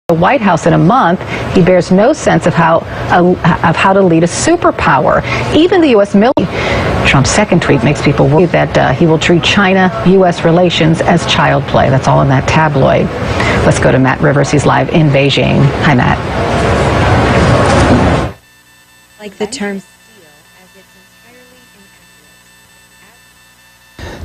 the White House in a month, he bears no sense of how to lead a superpower. Even the U.S. military. Trump's second tweet makes people worry that he will treat China-U.S. relations as child play. That's all in that tabloid. Let's go to Matt Rivers. He's live in Beijing. Hi, Matt. Like the term.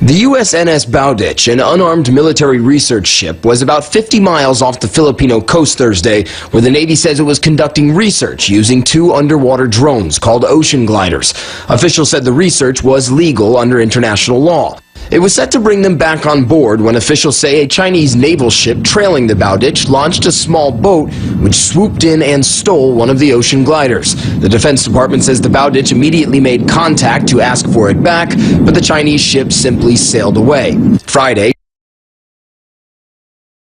The USNS Bowditch, an unarmed military research ship, was about 50 miles off the Filipino coast Thursday, where the Navy says it was conducting research using 2 underwater drones called ocean gliders. Officials said the research was legal under international law. It was set to bring them back on board when officials say a Chinese naval ship trailing the Bowditch launched a small boat which swooped in and stole one of the ocean gliders. The Defense Department says the Bowditch immediately made contact to ask for it back, but the Chinese ship simply sailed away. Friday,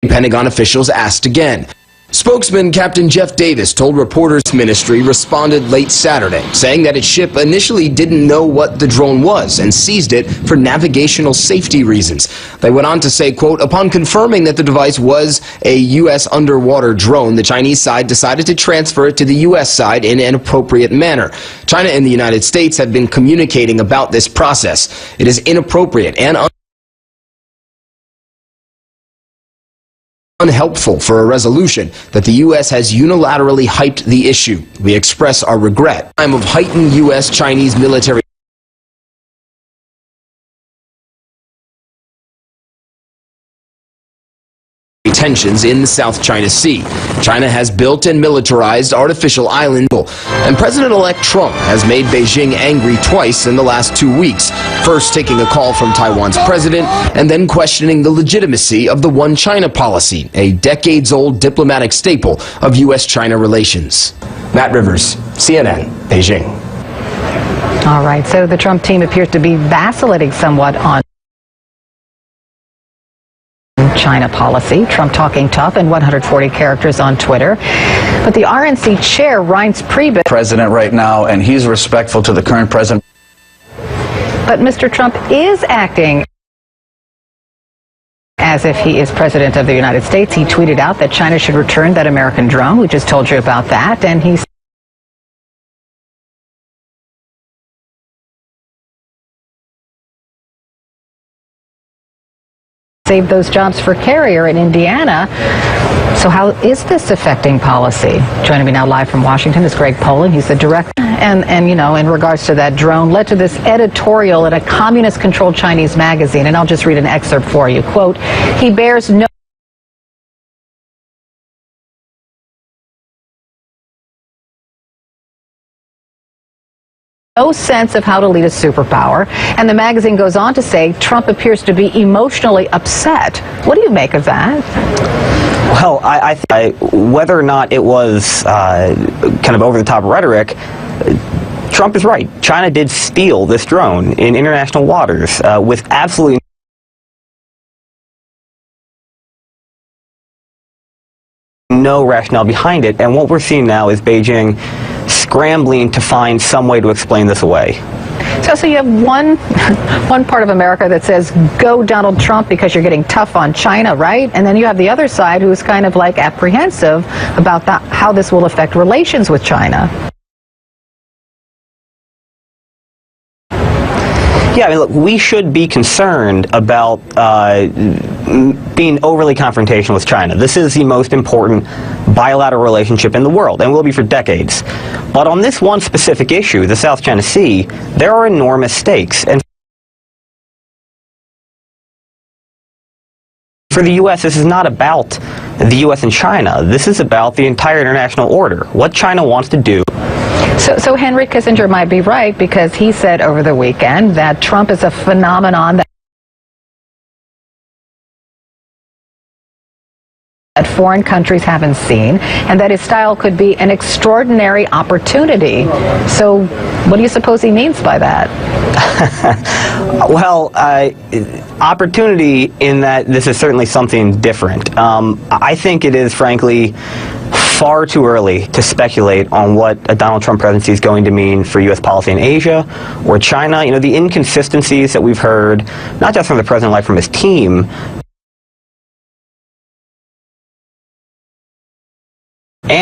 Pentagon officials asked again. Spokesman Captain Jeff Davis told reporters Ministry responded late Saturday, saying that its ship initially didn't know what the drone was and seized it for navigational safety reasons. They went on to say, quote, upon confirming that the device was a U.S. underwater drone, the Chinese side decided to transfer it to the U.S. side in an appropriate manner. China and the United States have been communicating about this process. It is inappropriate and unhelpful for a resolution that the U.S. has unilaterally hyped the issue. We express our regret. Time of heightened U.S.-Chinese military tensions in the South China Sea. China has built and militarized artificial island, and President-elect Trump has made Beijing angry twice in the last 2 weeks, first taking a call from Taiwan's president and then questioning the legitimacy of the One China policy, a decades-old diplomatic staple of U.S.-China relations. Matt Rivers, CNN, Beijing. All right, so the Trump team appears to be vacillating somewhat on China policy. Trump talking tough in 140 characters on Twitter. But the RNC chair, Reince Priebus, president right now, and he's respectful to the current president. But Mr. Trump is acting as if he is president of the United States. He tweeted out that China should return that American drone. We just told you about that. And he saved those jobs for Carrier in Indiana. So how is this affecting policy? Joining me now live from Washington is Greg Poland. He's the director. And you know, in regards to that drone, led to this editorial in a communist-controlled Chinese magazine. And I'll just read an excerpt for you. Quote, he bears no sense of how to lead a superpower. And the magazine goes on to say Trump appears to be emotionally upset. What do you make of that? Well, whether or not it was kind of over-the-top rhetoric, Trump is right. China did steal this drone in international waters with absolutely no rationale behind it. And what we're seeing now is Beijing scrambling to find some way to explain this away. So you have one part of America that says, go Donald Trump because you're getting tough on China, right? And then you have the other side who is kind of like apprehensive about how this will affect relations with China. Yeah, I mean, look, we should be concerned about being overly confrontational with China. This is the most important bilateral relationship in the world, and will be for decades. But on this one specific issue, the South China Sea, there are enormous stakes. And for the U.S., this is not about the U.S. and China. This is about the entire international order, what China wants to do. So Henry Kissinger might be right, because he said over the weekend that Trump is a phenomenon that foreign countries haven't seen, and that his style could be an extraordinary opportunity. So what do you suppose he means by that? Well, opportunity in that this is certainly something different. I think it is, frankly, far too early to speculate on what a Donald Trump presidency is going to mean for U.S. policy in Asia or China. You know, the inconsistencies that we've heard, not just from the president-elect, from his team,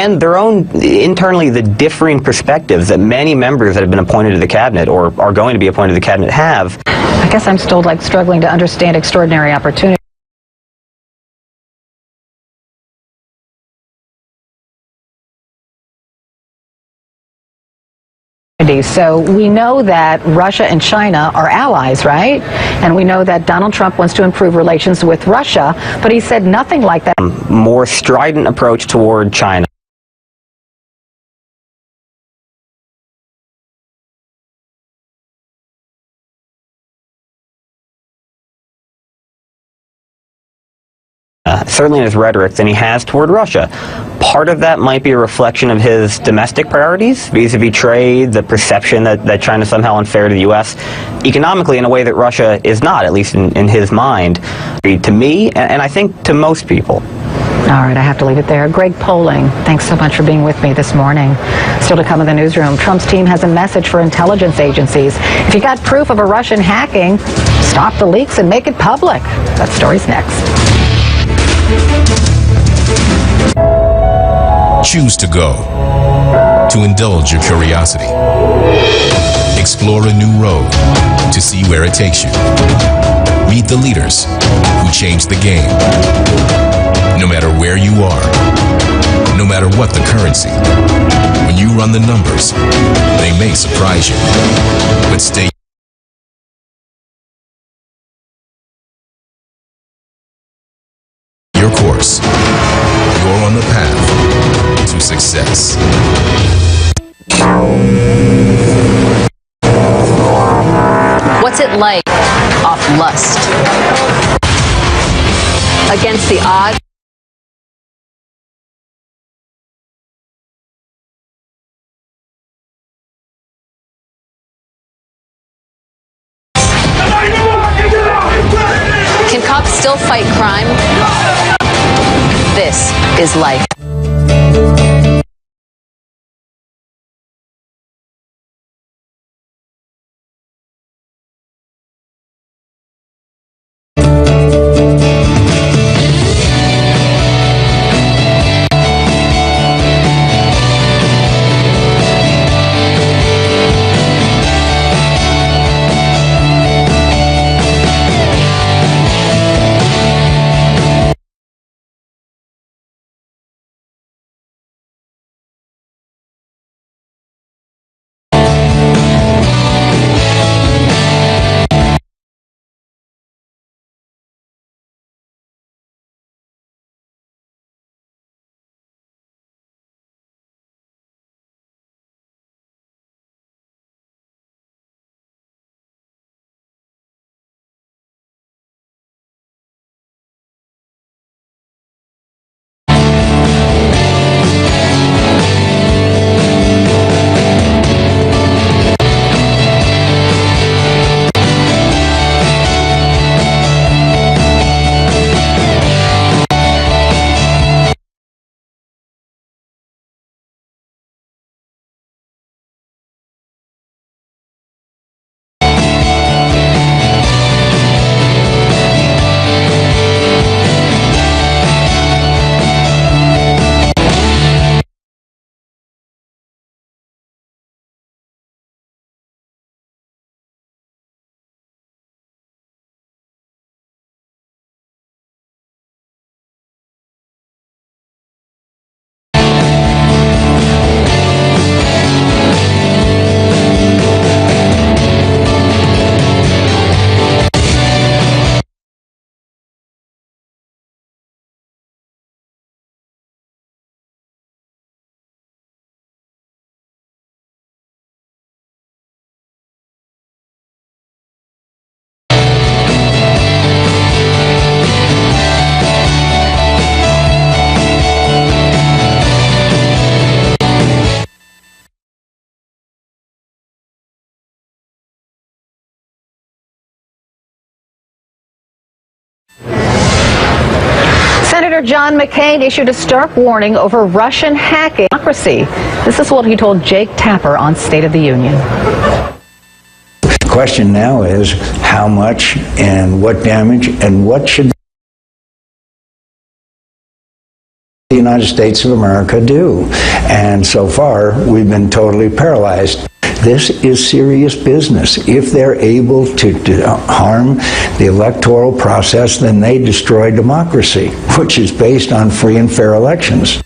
and their own, internally, the differing perspectives that many members that have been appointed to the cabinet or are going to be appointed to the cabinet have. I guess I'm still struggling to understand extraordinary opportunity. So we know that Russia and China are allies, right? And we know that Donald Trump wants to improve relations with Russia, but he said nothing like that. More strident approach toward China. Certainly in his rhetoric, than he has toward Russia. Part of that might be a reflection of his domestic priorities, vis-a-vis trade, the perception that China's somehow unfair to the U.S., economically in a way that Russia is not, at least in his mind, to me, and I think to most people. All right, I have to leave it there. Greg Polling, thanks so much for being with me this morning. Still to come in the newsroom, Trump's team has a message for intelligence agencies. If you got proof of a Russian hacking, stop the leaks and make it public. That story's next. Choose to go, to indulge your curiosity. Explore a new road to see where it takes you. Meet the leaders who change the game. No matter where you are, no matter what the currency, when you run the numbers, they may surprise you, but stay your course. You're on the path to success. What's it like off lust? Against the odds? Can cops still fight crime? This is life. Senator John McCain issued a stark warning over Russian hacking democracy. This is what he told Jake Tapper on State of the Union. The question now is how much and what damage and what should the United States of America do. And so far, we've been totally paralyzed. This is serious business. If they're able to harm the electoral process, then they destroy democracy, which is based on free and fair elections.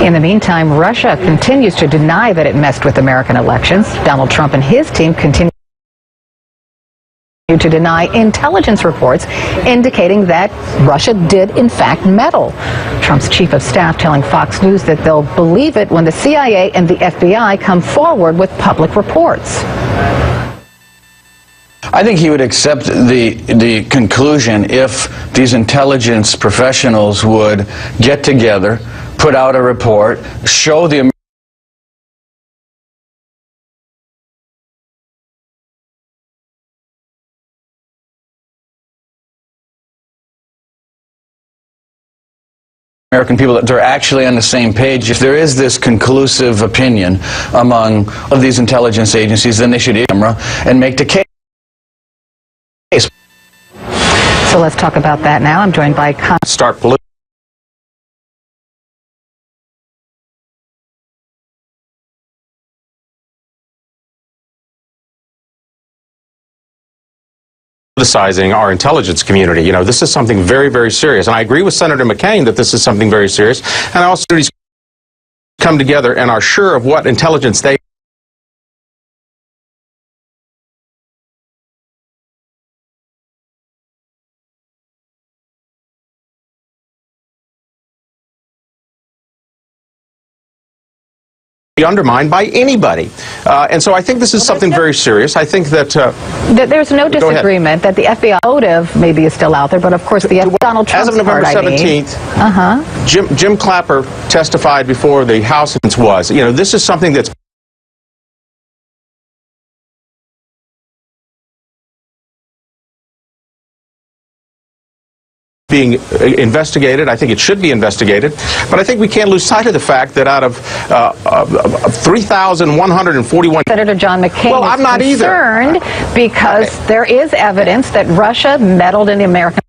In the meantime, Russia continues to deny that it messed with American elections. Donald Trump and his team continue to deny intelligence reports indicating that Russia did in fact meddle. Trump's chief of staff telling Fox News that they'll believe it when the CIA and the FBI come forward with public reports. I think he would accept the conclusion if these intelligence professionals would get together, put out a report, show the American people that they're actually on the same page. If there is this conclusive opinion among of these intelligence agencies, then they should camera and make the case. So let's talk about that now. I'm joined by start politicizing our intelligence community. You know, this is something very, very serious. And I agree with Senator McCain that this is something very serious. And I also come together and are sure of what intelligence they be undermined by anybody. And so I think this is something very serious. I think that there's no disagreement that the FBI motive maybe is still out there, but of course the Donald Trump's as of November 17th, Jim Clapper testified before the House was. You know, this is something that's being investigated. I think it should be investigated. But I think we can't lose sight of the fact that out of 3,141... Senator John McCain well, I'm not concerned either. Because there is evidence that Russia meddled in the American